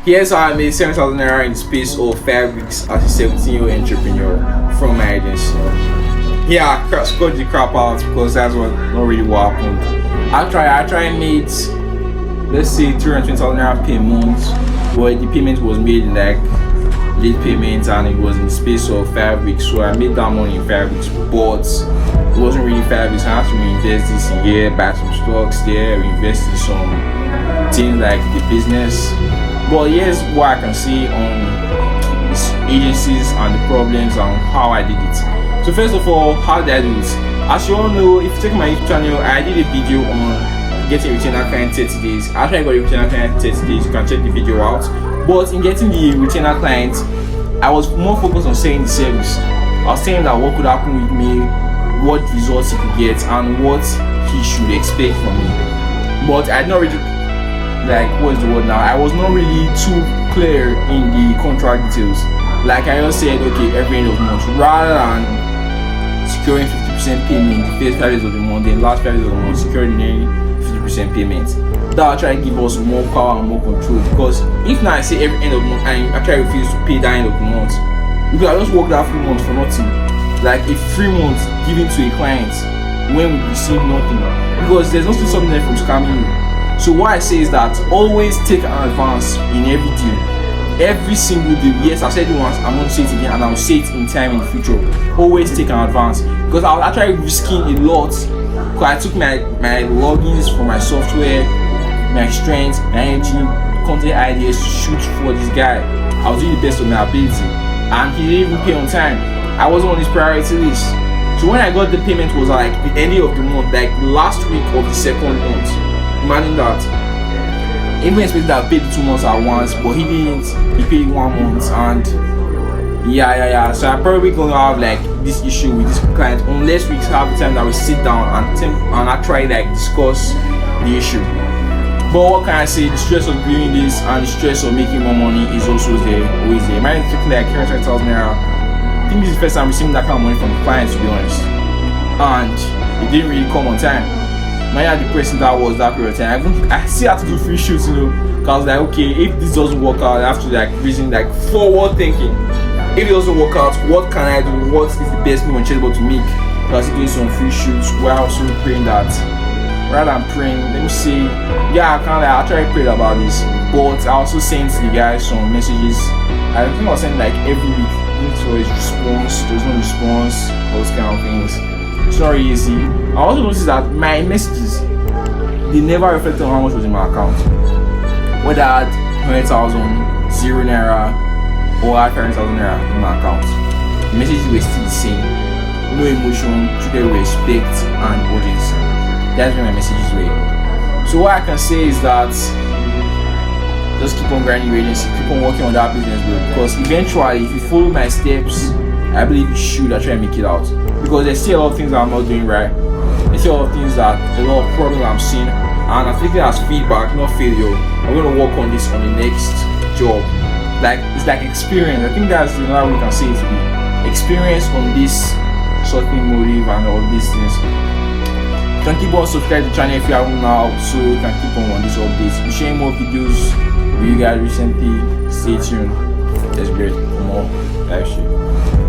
Here's how I made 7,000 naira in the space of 5 weeks as a 17-year-old entrepreneur from my agency. Yeah, I scored the crap out because that's not really what happened. I tried made, let's say, 320,000 naira per month, but the payment was made in like late payment and it was in the space of 5 weeks. So I made that money in 5 weeks, but it wasn't really 5 weeks. I had to reinvest this year, buy some stocks there, reinvest in some things like the business. But here's what I can see on these agencies and the problems and how I did it. So first of all, how did I do it? As you all know, if you check my YouTube channel, I did a video on getting a retainer client 30 days. After I got a retainer client 30 days, you can check the video out. But in getting the retainer client, I was more focused on selling the service. I was saying that what could happen with me, what results he could get, and what he should expect from me. But I did not really, like, what's the word now? I was not really too clear in the contract details. Like I just said, okay, every end of the month, rather than securing 50% payment the first 5 days of the month, then last 5 days of the month, securing nearly 50% payment. That will try to give us more power and more control. Because if now I say every end of the month and I try to refuse to pay that end of the month, because I just work that 3 months for nothing. Like a 3 months given to a client when we receive nothing. Because there's also something there from scamming you. So what I say is that always take an advance in every deal. Every single deal. Yes, I said it once, I'm going to say it again, and I'll say it in time in the future. Always take an advance. Because I was actually risking a lot. Because I took my logins for my software, my strength, my energy, content ideas to shoot for this guy. I was doing the best of my ability. And he didn't even pay on time. I wasn't on his priority list. So when I got the payment was like the end of the month, like last week of the second month. Imagine that. Even expected that I paid 2 months at once, but he didn't. He paid 1 month, and yeah. So I'm probably gonna have like this issue with this client unless we have the time that we sit down and actually like discuss the issue. But what can I say? The stress of doing this and the stress of making more money is also there, always there. Mine took like 300,000 naira. I think this is the first time receiving that kind of money from the client, to be honest, and it didn't really come on time. Man, how depressing that was that period of time. I still had to do free shoots, because I was like, okay, if this doesn't work out, I have to like reason like forward thinking. If it doesn't work out, what can I do? What is the best move on Chessable to make? So I was doing some free shoots where I was also praying that, rather than praying, let me say, yeah, I try to pray about this, but I also sent the guy some messages. I think I was sending like every week. So his response, there's no response, those kind of things. It's not really easy. I also noticed that my messages, they never reflected on how much was in my account. Whether I had 100,000, 0 naira, or I had 500,000 naira in my account. The messages were still the same. No emotion, treated with respect and urgency. That's where my messages were. So what I can say is that just keep on grinding your agency, keep on working on that business, bro. Because eventually, if you follow my steps, I believe you should try and make it out. Because there's still a lot of things that I'm not doing right. There's still a lot of things that a lot of problems I'm seeing, and I think that's feedback, not failure. I'm gonna work on this on the next job. Like it's like experience. I think that's the way we can say it to be. Experience on this certain motive and all these things. You can keep on subscribe to the channel if you haven't now, so you can keep on these updates. We're sharing more videos with you guys recently. Stay tuned. Let's get more live shit.